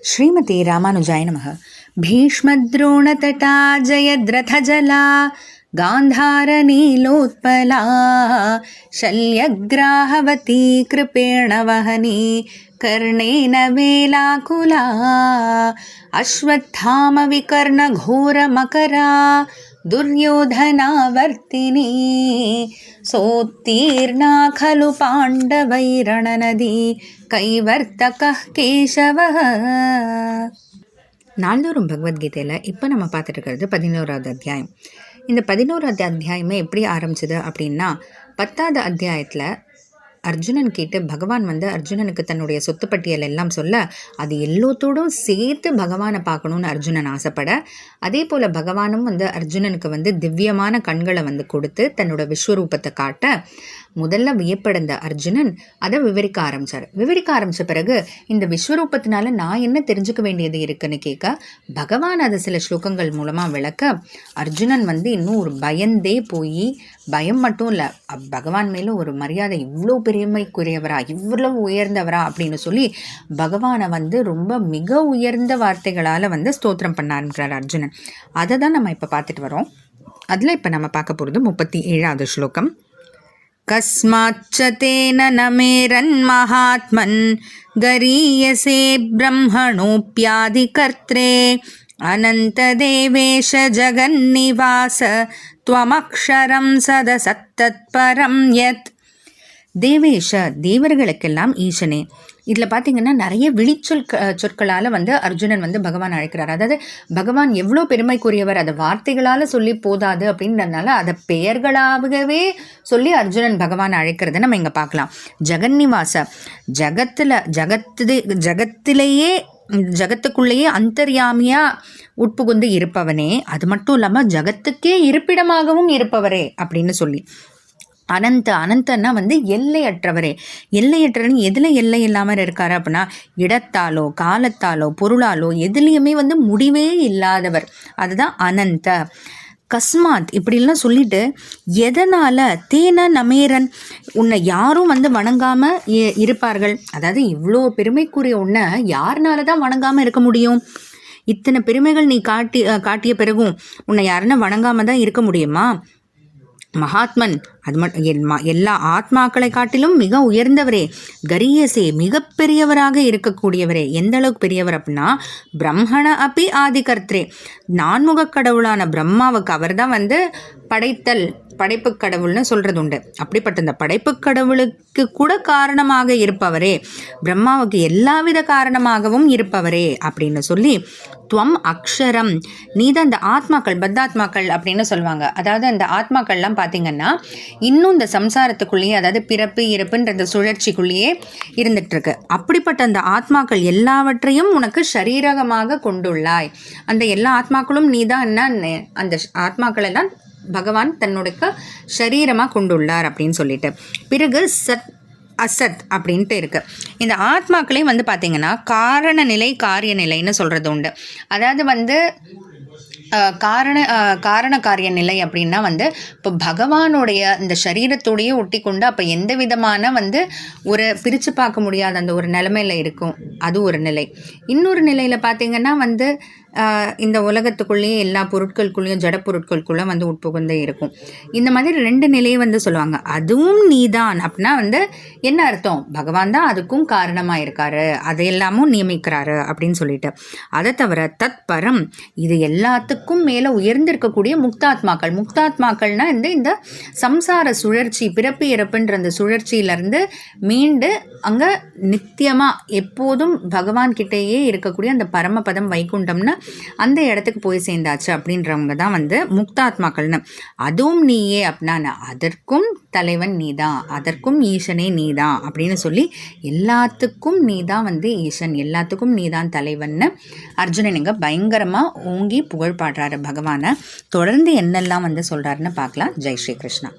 श्रीमते रामानुजाय नमः। भीष्मद्रोणतटा जयद्रथजला गान्धारनीलोत्पला शल्यग्राहवती कृपेण वहनी कर्णेन वेलाकुला अश्वत्थामविकर्णघोरमकरा दुर्योधनावर्तिनी सोत्तीर्णा खलु पाण्डवैरणनदी கைவர்த்தகः கேசவः. நாள்தோறும் பகவத்கீதையில் இப்போ நம்ம பார்த்துட்டு இருக்கிறது 11வது அத்தியாயம். இந்த 11வது அத்தியாயமே எப்படி ஆரம்பிச்சது அப்படின்னா, 10வது அத்தியாயத்தில் அர்ஜுனன் கேட்டு பகவான் அர்ஜுனனுக்கு தன்னுடைய சொத்து பட்டியல் எல்லாம் சொல்ல, அது எல்லாத்தோடும் சேர்த்து பகவானை பார்க்கணுன்னு அர்ஜுனன் ஆசைப்பட, அதே போல் பகவானும் அர்ஜுனனுக்கு திவ்யமான கண்களை கொடுத்து தன்னோட விஸ்வரூபத்தை காட்ட, முதல்ல வியப்படைந்த அர்ஜுனன் அதை விவரிக்க ஆரம்பித்த பிறகு இந்த விஸ்வரூபத்தினால நான் என்ன தெரிஞ்சுக்க வேண்டியது இருக்குன்னு கேட்க, பகவான் அதை சில ஸ்லோகங்கள் மூலமாக விளக்க, அர்ஜுனன் இன்னும் ஒரு பயந்தே போய், பயம் மட்டும் இல்லை, பகவான் மேலே ஒரு மரியாதை, இவ்வளோ பெருமைக்குரியவரா, இவ்வளோ உயர்ந்தவரா அப்படின்னு சொல்லி பகவானை ரொம்ப மிக உயர்ந்த வார்த்தைகளால் ஸ்தோத்திரம் பண்ண ஆரம்பிக்கிறார் அர்ஜுனன். அதை தான் நம்ம இப்போ பார்த்துட்டு வரோம். அதில் இப்போ நம்ம பார்க்க போகிறது 37வது ஸ்லோகம். கஸ்மாச்ச தேன நமேரன் மகாத்மன் கரீயசே பிரம்மணோப்யாதிகர்த்ரே அனந்த தேவேஷ ஜகன்னிவாச த்வமக்ஷரம் சதசத்தத்பரம் யத். தேவேஷ, தேவர்களுக்கெல்லாம் ஈசனே. இதில் பார்த்தீங்கன்னா நிறைய சொற்களால் அர்ஜுனன் பகவான் அழைக்கிறார். அதாவது பகவான் எவ்வளோ பெருமைக்குரியவர், அதை வார்த்தைகளால் சொல்லி போதாது அப்படின்றதுனால அதை பெயர்களாகவே சொல்லி அர்ஜுனன் பகவான் அழைக்கிறத நம்ம இங்கே பார்க்கலாம். ஜெகன்னிவாச, ஜகத்திலேயே ஜகத்துக்குள்ளேயே அந்தர்யாமியாக உட்புகுந்து இருப்பவனே, அது மட்டும் இல்லாமல் ஜகத்துக்கே இருப்பிடமாகவும் இருப்பவரே அப்படின்னு சொல்லி. அனந்தன்னா எல்லையற்றவரே. எல்லையற்றவன் எதில் எல்லை இல்லாமல் இருக்காரு அப்படின்னா, இடத்தாலோ காலத்தாலோ பொருளாலோ எதுலேயுமே முடிவே இல்லாதவர். அதுதான் அனந்த. கஸ்மாத் இப்படிலாம் சொல்லிட்டு, எதனால் தேன நமேரன், உன்னை யாரும் வணங்காமல் இருப்பார்கள். அதாவது இவ்வளோ பெருமைக்குரிய உன்னை யாருனால தான் வணங்காமல் இருக்க முடியும்? இத்தனை பெருமைகள் நீ காட்டிய பிறகும் உன்னை யாருன்னா வணங்காமல் தான் இருக்க முடியுமா? மகாத்மன், அது மட்டும் எல்லா ஆத்மாக்களை காட்டிலும் மிக உயர்ந்தவரே. கரியசே, மிக பெரியவராக இருக்கக்கூடியவரே. எந்த அளவுக்கு பெரியவர் அப்படின்னா, பிரம்மண அப்பி ஆதிகர்த்தரே, நான்முக கடவுளான பிரம்மாவுக்கு அவர் தான் படைப்பு கடவுள்னு சொல்றது உண்டு. அப்படிப்பட்ட இந்த படைப்பு கடவுளுக்கு கூட காரணமாக இருப்பவரே, பிரம்மாவுக்கு எல்லாவித காரணமாகவும் இருப்பவரே அப்படின்னு சொல்லி, துவம் அக்ஷரம், நீதான் இந்த ஆத்மாக்கள், பத்தாத்மாக்கள் அப்படின்னு சொல்லுவாங்க. அதாவது அந்த ஆத்மாக்கள்லாம் பார்த்தீங்கன்னா இன்னும் இந்த சம்சாரத்துக்குள்ளேயே, அதாவது பிறப்பு இறப்புன்ற இந்த சுழற்சிக்குள்ளேயே இருந்துட்டு இருக்கு. அப்படிப்பட்ட அந்த ஆத்மாக்கள் எல்லாவற்றையும் உனக்கு ஷரீரகமாக கொண்டுள்ளாய். அந்த எல்லா ஆத்மாக்களும் நீதான் என்ன, அந்த ஆத்மாக்கள் எல்லாம் பகவான் தன்னுடைய ஷரீரமாக கொண்டுள்ளார் அப்படின்னு சொல்லிட்டு. பிறகு சத் அசத் அப்படின்ட்டு இருக்கு. இந்த ஆத்மாக்களையும் பார்த்தீங்கன்னா காரண நிலை காரிய நிலைன்னு சொல்கிறது உண்டு. அதாவது காரண காரிய நிலை அப்படின்னா இப்போ பகவானுடைய இந்த சரீரத்தோடையே ஒட்டி கொண்டு அப்போ எந்த விதமான ஒரு பிரித்து பார்க்க முடியாத அந்த ஒரு நிலைமையில் இருக்கும், அது ஒரு நிலை. இன்னொரு நிலையில் பார்த்தீங்கன்னா இந்த உலகத்துக்குள்ளேயே எல்லா பொருட்களுக்குள்ளேயும் ஜட பொருட்களுக்குள்ளே உட்புகுந்து இருக்கும். இந்த மாதிரி 2 நிலையை சொல்லுவாங்க. அதுவும் நீதான் அப்படின்னா என்ன அர்த்தம்? பகவான் தான் அதுக்கும் காரணமாக இருக்காரு, அதையெல்லாமும் நியமிக்கிறாரு அப்படின்னு சொல்லிட்டு. அதை தவிர தத்பரம், இது எல்லாத்துக்கும் மேலே உயர்ந்திருக்கக்கூடிய முக்தாத்மாக்கள். முக்தாத்மாக்கள்னா இந்த சம்சார சுழற்சி, பிறப்பு இறப்புன்ற அந்த சுழற்சியிலேருந்து மீண்டு அங்கே நித்தியமாக எப்போதும் பகவான் கிட்டேயே இருக்கக்கூடிய அந்த பரமபதம் வைகுண்டம்னு அந்த இடத்துக்கு போய் சேர்ந்தாச்சு அப்படின்றவங்க தான் முக்தாத்மாக்கள்னு. அதுவும் நீயே அப்படின்னா, அதற்கும் தலைவன் நீதான், அதற்கும் ஈசனே நீதான் அப்படின்னு சொல்லி, எல்லாத்துக்கும் நீதான் ஈசன், எல்லாத்துக்கும் நீதான் தலைவன்னு அர்ஜுனன் இங்க பயங்கரமாக ஓங்கி புகழ் பாடுறாரு பகவானை. தொடர்ந்து என்னெல்லாம் சொல்றாருன்னு பார்க்கலாம். ஜெய் ஸ்ரீ கிருஷ்ணா.